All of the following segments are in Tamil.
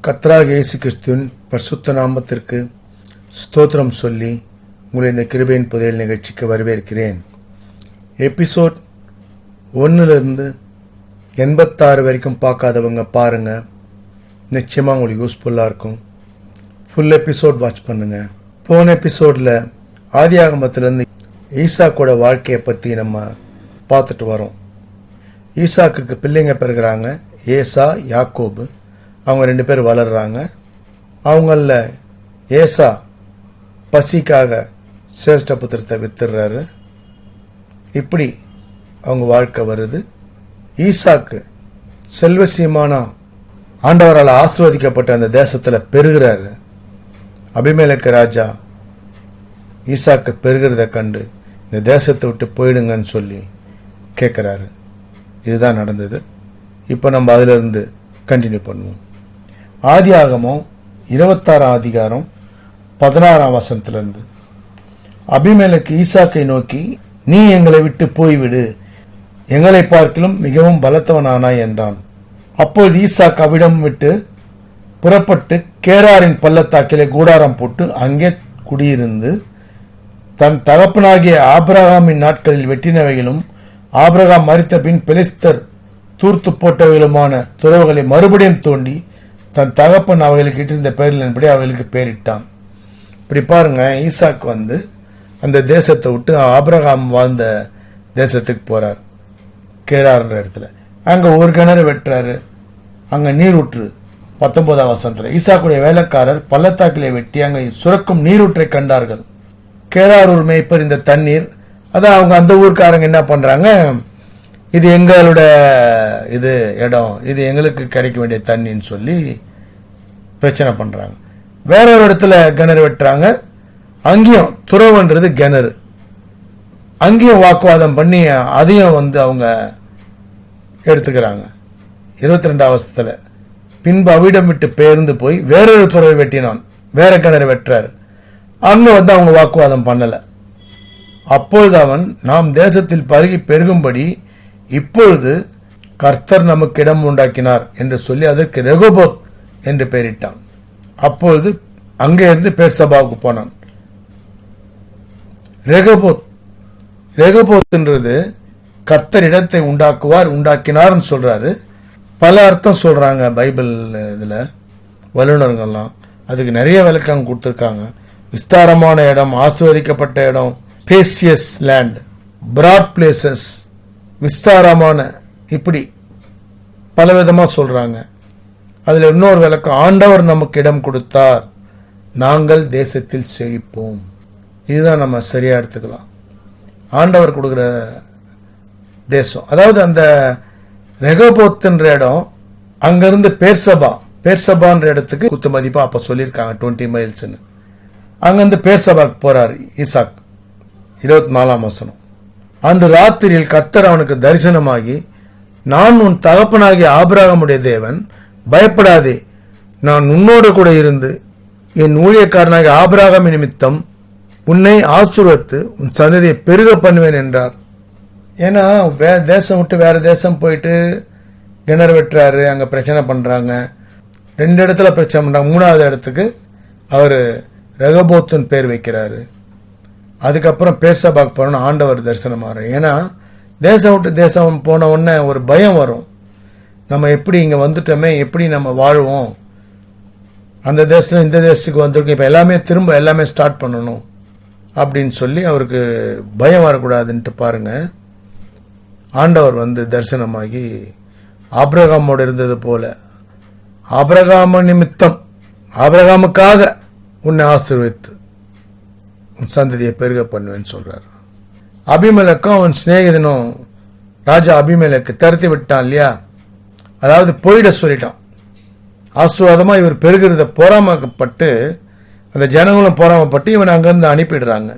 கர்த்தராகிய இயேசு கிறிஸ்துவின் பரிசுத்த நாமத்திற்கு ஸ்தோத்திரம் சொல்லி உங்களை இந்த கிருபையின் புதையல் நிகழ்ச்சிக்கு வரவேற்கிறேன். எபிசோட் 1 86 வரைக்கும் பார்க்காதவங்க பாருங்க, நிச்சயமாக உங்களுக்கு யூஸ்ஃபுல்லாக இருக்கும். ஃபுல் எபிசோட் வாட்ச் பண்ணுங்க. போன எபிசோடில் ஆதியாகமத்திலேருந்து ஈசாக்கோட வாழ்க்கையை பற்றி நம்ம பார்த்துட்டு வரோம். ஈசாக்குக்கு பிள்ளைங்க பிறகுறாங்க, ஏசா யாக்கோபு. அவங்க 2 பேர் வளர்றாங்க. அவங்கள ஏசா பசிக்காக சேஷ்ட புத்திரத்தை வித்துடுறாரு. இப்படி அவங்க வாழ்க்கை வருது. ஈசாக்கு செல்வசீமானா ஆண்டவரால் ஆசீர்வதிக்கப்பட்ட அந்த தேசத்தில் பெருகிறாரு. அபிமெலேக்கு ராஜா ஈசாக்கு பெருகிறத கண்டு இந்த தேசத்தை விட்டு போயிடுங்கன்னு சொல்லி கேட்குறாரு. இதுதான் நடந்தது. இப்போ நம்ம அதிலிருந்து கண்டினியூ பண்ணுவோம். ஆதியாகமம் 26 அதிகாரம் 16 வசனத்திலிருந்து. அபிமெலேக்கு ஈசாக்கை நோக்கி, நீ எங்களை விட்டு போய்விடு, எங்களை பார்க்கிலும் மிகவும் பலத்தவனானாய் என்றான். அப்பொழுது ஈசாக்கு அவ்விடம் விட்டு புறப்பட்டு கேராரின் பள்ளத்தாக்கிலே கூடாரம் போட்டு அங்கே குடியிருந்து தன் தகப்பனாகிய ஆபிரகாமின் நாட்களில் வெட்டினவைகளும் ஆபிரகாம் மரித்த பின் பெலிஸ்தர் தூர்த்து போட்டவைகளுமான துறவுகளை மறுபடியும் தோண்டி தன் தகப்பன் அவைகளுக்கு இட்டிருந்த பெயரின்படி அவைகளுக்கு பெயரிட்டான். இப்படி பாருங்க, ஈசாக்கு அந்த தேசத்தை விட்டு ஆபிரகாம் வாழ்ந்த தேசத்துக்கு போறார், கேரார்ன்ற இடத்துல. அங்க ஒரு கிணறு வெட்டுறாரு, அங்க நீரூற்று. 19 வசனத்துல ஈசாக்குடைய வேலைக்காரர் பள்ளத்தாக்கிலே வெட்டி அங்க சுரக்கும் நீரூற்றை கண்டார்கள். கேராரூர் மேய்ப்பர் இந்த தண்ணீர், அதான் அவங்க அந்த ஊருக்காரங்க என்ன பண்றாங்க, இது எங்களோட இடம், இது எங்களுக்கு கிடைக்க வேண்டிய தண்ணின்னு சொல்லி பிரச்சனை பண்றாங்க. வேற ஒரு இடத்துல கிணறு வெட்டுறாங்க, அங்கேயும் துறவுன்றது கிணறு, அங்கேயும் வாக்குவாதம் பண்ணி அதையும் அவங்க எடுத்துக்கிறாங்க. 22 வருஷத்துல பின்பு அவிடம் விட்டு பெயர்ந்து போய் வேறொரு துறவை வெட்டினான், வேற கிணறு வெட்டுறாரு. அங்க அவங்க வாக்குவாதம் பண்ணல. அப்பொழுது அவன், நாம் தேசத்தில் பருகி பெருகும்படி இப்பொழுது கர்த்தர் நமக்கு இடம் உண்டாக்கினார் என்று சொல்லி அதற்கு ரெகோபோத் என்று பெயரிட்டான். அப்பொழுது அங்கே இருந்து பெர்சபாவுக்கு போனான். ரெகோபோத்ன்றது கர்த்தர் இடத்தை உண்டாக்கினார்னு சொல்றாரு. பல அர்த்தம் சொல்றாங்க பைபிள் இதுல வல்லுநர்கள்லாம். அதுக்கு நிறைய விளக்கம் கொடுத்துருக்காங்க. விஸ்தாரமான இடம், ஆசீர்வதிக்கப்பட்ட இடம், ஸ்பேசியஸ் லேண்ட், பிராட் பிளேசஸ், விஸ்தாரமான, இப்படி பலவிதமா சொல்றாங்க. அதுல இன்னொரு விளக்கம், ஆண்டவர் நமக்கு இடம் கொடுத்தார், நாங்கள் தேசத்தில் செழிப்போம். இதுதான் நம்ம சரியா எடுத்துக்கலாம். ஆண்டவர் கொடுக்கிற தேசம், அதாவது அந்த ரெகோபோத்ன்ற இடம், அங்கிருந்து பேர்சபான்ற இடத்துக்கு குத்து மதிப்பா அப்ப சொல்லியிருக்காங்க 20 மைல்ஸ்ன்னு. அங்கிருந்து பேர்சபாக்கு போறார் ஈசாக். 24 வசனம். அன்று ராத்திரியில் கர்த்தர் அவனுக்கு தரிசனமாகி, நான் உன் தகப்பனாகிய ஆபிரகாமுடைய தேவன், பயப்படாதே, நான் உன்னோடு கூட இருந்து என் ஊழியக்காரனாகிய ஆபிரகாம் நிமித்தம் உன்னை ஆசீர்வதித்து உன் சந்ததியை பெருக பண்ணுவேன் என்றார். ஏன்னா தேசம் விட்டு வேற தேசம் போயிட்டு கிணறு வெட்டுறாரு, அங்க பிரச்சனை பண்றாங்க. 2 இடத்துல பிரச்சனை பண்றாங்க. 3வது இடத்துக்கு அவர் ரெகோபோத்துன்னு பேர் வைக்கிறாரு. அதுக்கப்புறம் பேர்சபாக்கு போறோம்னு ஆண்டவர் தரிசனமாறு. ஏன்னா தேசம் விட்டு தேசம் போன உடனே ஒரு பயம் வரும், நம்ம எப்படி இங்க வந்துட்டோமே, எப்படி நம்ம வாழ்வோம், அந்த தேசத்துல இந்த தேசத்துக்கு வந்திருக்கோம், இப்ப எல்லாமே ஸ்டார்ட் பண்ணணும் அப்படின்னு சொல்லி அவருக்கு பயம் வரக்கூடாதுன்ட்டு பாருங்க, ஆண்டவர் தரிசனமாகி ஆபிரகாமோடு இருந்தது போல, ஆபிரகாம நிமித்தம், ஆபிரகாமுக்காக உன்னை ஆசீர்வதித்து உன் சந்ததியை பெருக பண்ணுவேன்னு சொல்றாரு. அபிமெலேக்கும் அவன் சிநேகிதனும் ராஜா அபிமெலேக்கு தருத்தி விட்டான் இல்லையா, அதாவது போயிட சொல்லிட்டான். ஆசீர்வாதமா இவர் பெருகிறத பொறாமப்பட்டு அந்த ஜனங்களும் பொறாமப்பட்டு இவன் அங்கிருந்து அனுப்பிடுறாங்க.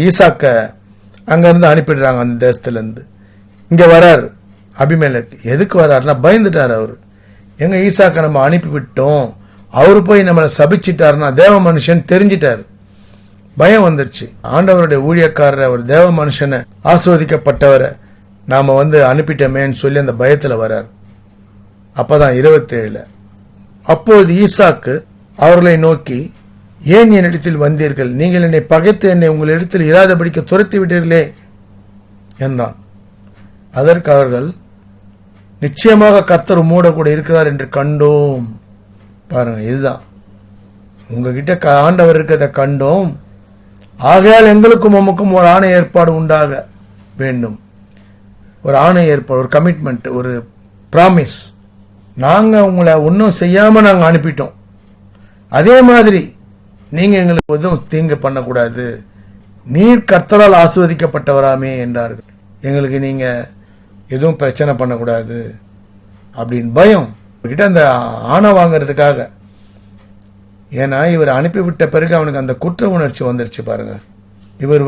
ஈசாக்க அங்கிருந்து அனுப்பிடுறாங்க அந்த தேசத்துல இருந்து. இங்க வராரு அபிமெலேக்கு. எதுக்கு வர்றாருன்னா பயந்துட்டார் அவரு. எங்க ஈசாக்க நம்ம அனுப்பி விட்டோம், அவரு போய் நம்மளை சபிச்சிட்டாருன்னா தேவ மனுஷன் தெரிஞ்சிட்டாரு, பயம் வந்துருச்சு. ஆண்டவருடைய ஊழியக்காரர், அவர் தேவ மனுஷனை, ஆசீர்வதிக்கப்பட்டவரை நாம அனுப்பிட்டோமேன்னு சொல்லி அந்த பயத்துல வர்றார். அப்பதான் 27 அப்பொழுது ஈசாக்கு அவர்களை நோக்கி, ஏன் என்னிடத்தில் வந்தீர்கள்? நீங்கள் என்னை பகைத்து என்னை உங்களிடத்தில் இராதபடிக்கு துரத்தி விட்டீர்களே என்றான். அதற்கு அவர்கள், நிச்சயமாக கர்த்தர் உம்மோட கூட இருக்கிறார் என்று கண்டோம். பாருங்க, இதுதான் உங்ககிட்ட ஆண்டவர் இருக்கிறத கண்டோம், ஆகையால் எங்களுக்கும் உமக்கும் ஒரு ஆணை ஏற்பாடு உண்டாக வேண்டும். ஒரு ஆணை ஏற்பாடு, ஒரு கமிட்மெண்ட், ஒரு ப்ராமிஸ். நாங்கள் உங்களை ஒன்றும் செய்யாமல் நாங்கள் அனுப்பிட்டோம், அதே மாதிரி நீங்கள் எங்களுக்கு எதுவும் தீங்கு பண்ணக்கூடாது, நீர் கர்த்தரால் ஆசீர்வதிக்கப்பட்டவராமே என்றார்கள். எங்களுக்கு நீங்கள் எதுவும் பிரச்சனை பண்ணக்கூடாது அப்படின்னு பயம் கிட்ட அந்த ஆணை வாங்கிறதுக்காக. ஏன்னா இவர் அனுப்பிவிட்ட பிறகு அவனுக்கு அந்த குற்ற உணர்ச்சி வந்துருச்சு பாருங்க. இவர்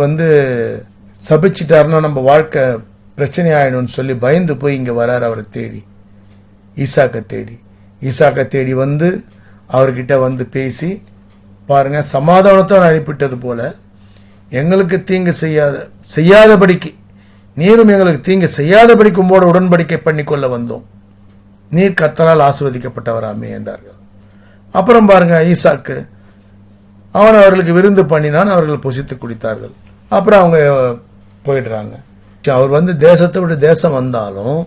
சபிச்சிட்டாருன்னா நம்ம வாழ்க்கை பிரச்சனை ஆயிடும்னு சொல்லி பயந்து போய் இங்கே வரார் அவரை தேடி, ஈசாக்கை தேடி வந்து அவர்கிட்ட பேசி பாருங்க, சமாதானத்தோடு அனுப்பிட்டது போல எங்களுக்கு தீங்கு செய்யாதபடிக்கு, நீரும் எங்களுக்கு தீங்கு செய்யாதபடிக்கு உம்மோட உடன்படிக்கை பண்ணிக்கொள்ள வந்தோம், நீர் கர்த்தரால் ஆசீர்வதிக்கப்பட்டவராமே என்றார்கள். அப்புறம் பாருங்க, ஈசாக்கு அவன் அவர்களுக்கு விருந்து பண்ணினான், அவர்கள் புசித்து குடித்தார்கள். அப்புறம் அவங்க போயிடுறாங்க. அவர் தேசத்தை விட்டு தேசம் வந்தாலும்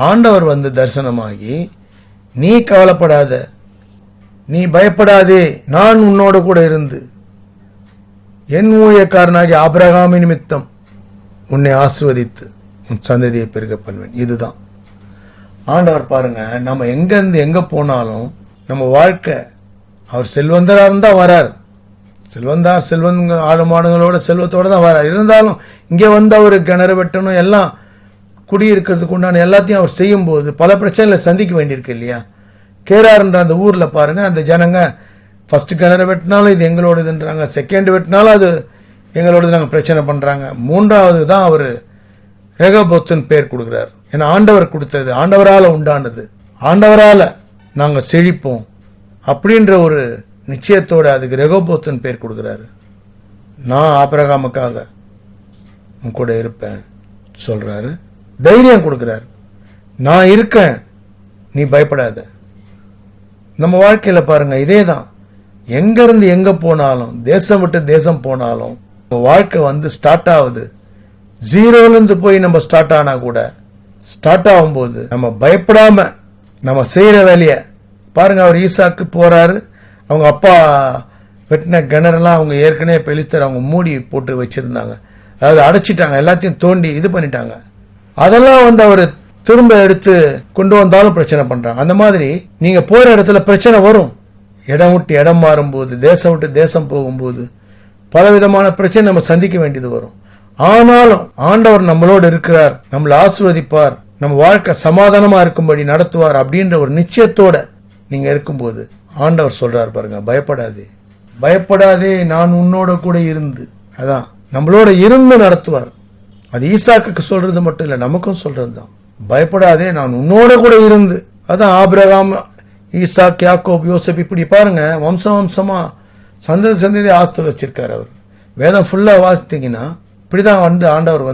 ஆண்டவர் தரிசனமாகி, நீ கவலைப்படாத, நீ பயப்படாதே, நான் உன்னோடு கூட இருந்து என் ஊழியக்காரனாகி ஆபிரகாம் நிமித்தம் உன்னை ஆசீர்வதித்து உன் சந்ததியை பெருக பண்ணுவேன். இதுதான் ஆண்டவர். பாருங்க, நம்ம எங்கிருந்து எங்க போனாலும் நம்ம வாழ்க்கை, அவர் செல்வந்தரா இருந்தா வரார், செல்வந்த ஆடு மாடுகளோட செல்வத்தோட தான் வரார். இருந்தாலும் இங்கே அவர் கிணறு வெட்டணும், எல்லாம் குடியிருக்கிறதுக்கு உண்டான எல்லாத்தையும் அவர் செய்யும் போது பல பிரச்சனைகளை சந்திக்க வேண்டியிருக்கு இல்லையா. கேரார்ன்ற அந்த ஊர்ல பாருங்க, அந்த ஜனங்க ஃபர்ஸ்ட் கிணறு வெட்டினாலும் இது எங்களோடதுன்றாங்க, செகண்ட் வெட்டினாலும் அது எங்களோடது, நாங்கள் பிரச்சனை பண்றாங்க. மூன்றாவது தான் அவர் ரெகோபோத்துன்னு பேர் கொடுக்கிறார். ஏன்னா ஆண்டவர் கொடுத்தது, ஆண்டவரால உண்டானது, ஆண்டவரால நாங்கள் செழிப்போம் அப்படின்ற ஒரு நிச்சயத்தோட அதுக்கு ரெகோபோத்துன்னு பேர் கொடுக்கிறாரு. நான் ஆபிரகாமுக்காக உன் கூட இருப்பேன் சொல்றாரு, தைரியம் கொடுக்கிறார். நான் இருக்கேன், நீ பயப்படாத. நம்ம வாழ்க்கையில பாருங்க இதே தான். எங்க இருந்து எங்க போனாலும், தேசம் விட்டு தேசம் போனாலும் வாழ்க்கை ஸ்டார்ட் ஆகுது. ஜீரோல இருந்து போய் நம்ம ஸ்டார்ட் ஆனா கூட, ஸ்டார்ட் ஆகும்போது நம்ம பயப்படாம நம்ம செய்யற வேலைய பாருங்க. அவர் ஈசாக்கு போறாரு, அவங்க அப்பா வெட்டின கிணறுலாம் அவங்க ஏற்கனவே பெலிஸ்தர் அவங்க மூடி போட்டு வச்சிருந்தாங்க, அதாவது அடைச்சிட்டாங்க, எல்லாத்தையும் தோண்டி இது பண்ணிட்டாங்க. அதெல்லாம் அவர் திரும்ப எடுத்து கொண்டு வந்தாலும் பிரச்சனை பண்றாங்க. அந்த மாதிரி நீங்க போற இடத்துல பிரச்சனை வரும். இடம் விட்டு இடம் மாறும்போது, தேசம் விட்டு தேசம் போகும்போது பலவிதமான பிரச்சனை நம்ம சந்திக்க வேண்டியது வரும். ஆனாலும் ஆண்டவர் நம்மளோடு இருக்கிறார், நம்மளை ஆசீர்வதிப்பார், நம்ம வாழ்க்கை சமாதானமா இருக்கும்படி நடத்துவார் அப்படின்ற ஒரு நிச்சயத்தோட நீங்க இருக்கும்போது ஆண்டவர் சொல்றார் பாருங்க, பயப்படாதே, பயப்படாதே, நான் உன்னோட கூட இருந்து. அதான் நம்மளோட இருந்து நடத்துவார். அது ஈசாக்குக்கு சொல்றது மட்டும் இல்ல, நமக்கும் சொல்றதுதான். பயப்படாதே, நான் உன்னோட கூட இருந்து. அதான் ஆபிரகாம், ஈசாக், யாக்கோப், யோசப், இப்படி பாருங்க வம்சம் வம்சமா சந்ததி சந்ததி ஆஸ்தி வச்சிருக்காரு அவர். வேதம் ஃபுல்லா வாசித்தீங்கன்னா இப்படிதான் ஆண்டவர்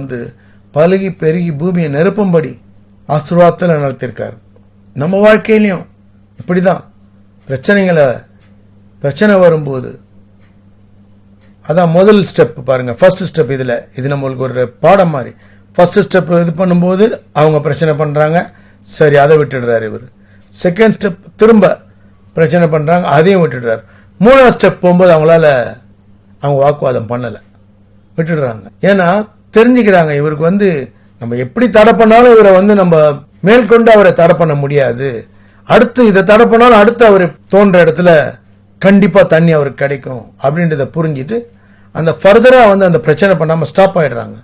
பழுகி பெருகி பூமியை நெருப்பும்படி ஆசீர்வாதத்தில் நடத்திருக்காரு. நம்ம வாழ்க்கையிலையும் இப்படிதான் பிரச்சனை வரும்போது அதான் முதல் ஸ்டெப் பாருங்க, ஃபர்ஸ்ட் ஸ்டெப். இது நம்மளுக்கு ஒரு பாடம் மாதிரி. ஃபர்ஸ்ட் ஸ்டெப் இது பண்ணும்போது அவங்க பிரச்சனை பண்றாங்க, சரி அதை விட்டுடுறாரு இவர். செகண்ட் ஸ்டெப் திரும்ப பிரச்சனை பண்றாங்க, அதையும் விட்டுடுறாரு. மூணாவது ஸ்டெப் போகும்போது அவங்களால அவங்க வாக்குவாதம் பண்ணல, விட்டுடுறாங்க. ஏன்னா தெரிஞ்சுக்கிறாங்க இவருக்கு நம்ம எப்படி தடை பண்ணாலும் இவரை நம்ம மேற்கொண்டு அவரை தடை பண்ண முடியாது. அடுத்து இதை தடை பண்ணாலும் அடுத்து அவர் தோன்ற இடத்துல கண்டிப்பா தண்ணி அவருக்கு கிடைக்கும் அப்படின்றத புரிஞ்சிட்டு அந்த ஃபர்தரா அந்த பிரச்சனை பண்ணாம ஸ்டாப் ஆயிடுறாங்க.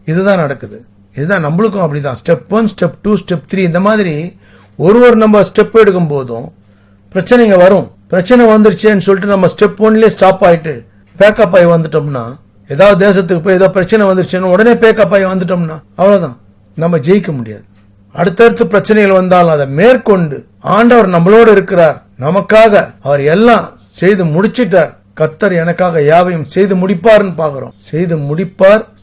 இதுதான் நடக்குது. இதுதான் நம்மளுக்கும் அப்படிதான். ஸ்டெப் 1, ஸ்டெப் 2, ஸ்டெப் 3 இந்த மாதிரி ஒரு நம்ம ஸ்டெப் எடுக்கும் போதும் பிரச்சனைங்க வரும். பிரச்சனை வந்துருச்சேன்னு சொல்லிட்டு நம்ம ஸ்டெப் 1லயே ஸ்டாப் ஆயிட்டு பேக்கப் ஆகி வந்துட்டோம்னா, ஏதாவது தேசத்துக்கு போய் ஏதோ பிரச்சனை வந்துருச்சுன்னு உடனே பேக்கப் ஆகி வந்துட்டோம்னா அவ்வளவுதான், நம்ம ஜெயிக்க முடியாது. அடுத்தடுத்து பிரச்சனைகள் வந்தாலும் அதை மேற்கொண்டு ஆண்டவர் நம்மளோடு இருக்கிறார், நமக்காக அவர் எல்லாம் செய்து முடிச்சிட்டார். கர்த்தர் எனக்காக யாவையும் செய்து முடிப்பார்னு பாக்குறோம்.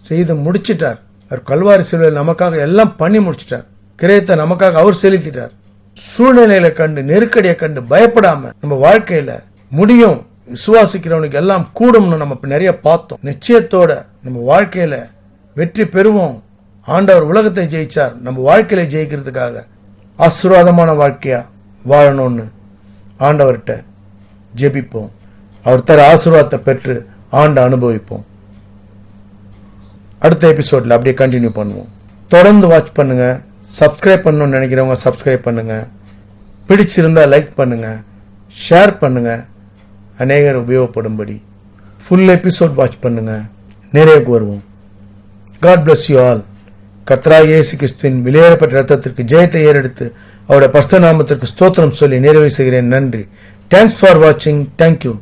செய்து முடிச்சிட்டார். அவர் கல்வாரி சிலுவையில் நமக்காக எல்லாம் பண்ணி முடிச்சிட்டார். கிரயத்தை நமக்காக அவர் செலுத்திட்டார். சூழ்நிலையில கண்டு, நெருக்கடியை கண்டு பயப்படாம நம்ம வாழ்க்கையில முடியும், விசுவாசிக்கிறவனுக்கு எல்லாம் கூடும்னு நம்ம நிறைய பார்த்தோம். நிச்சயத்தோட நம்ம வாழ்க்கையில வெற்றி பெறுவோம். ஆண்டவர் உலகத்தை ஜெயிச்சார், நம்ம வாழ்க்கையில ஜெயிக்கிறதுக்காக ஆசீர்வாதமான வாழ்க்கையா வாழணும்னு ஆண்டவர்கிட்ட ஜெபிப்போம். அவர் தர ஆசீர்வாதத்தை பெற்று ஆண்ட அனுபவிப்போம். அடுத்த எபிசோட்ல அப்படியே கண்டினியூ பண்ணுவோம். தொடர்ந்து வாட்ச் பண்ணுங்க. சப்ஸ்கிரைப் பண்ணணும்னு நினைக்கிறவங்க சப்ஸ்கிரைப் பண்ணுங்க. பிடிச்சிருந்தா லைக் பண்ணுங்க, ஷேர் பண்ணுங்க, அநேகர் உபயோகப்படும்படி. ஃபுல் எபிசோட் வாட்ச் பண்ணுங்க. நிறைவுக்கு வருவோம். God bless you all. கர்த்தராகிய இயேசு கிறிஸ்துவின் விலையேறப்பட்ட ரத்தத்திற்கு ஜெயத்தை ஏறெடுத்து அவருடைய பரிசுத்த நாமத்திற்கு ஸ்தோத்திரம் சொல்லி நிறைவு செய்கிறேன். நன்றி. தேங்க்ஸ் ஃபார் வாட்சிங். தேங்க்யூ.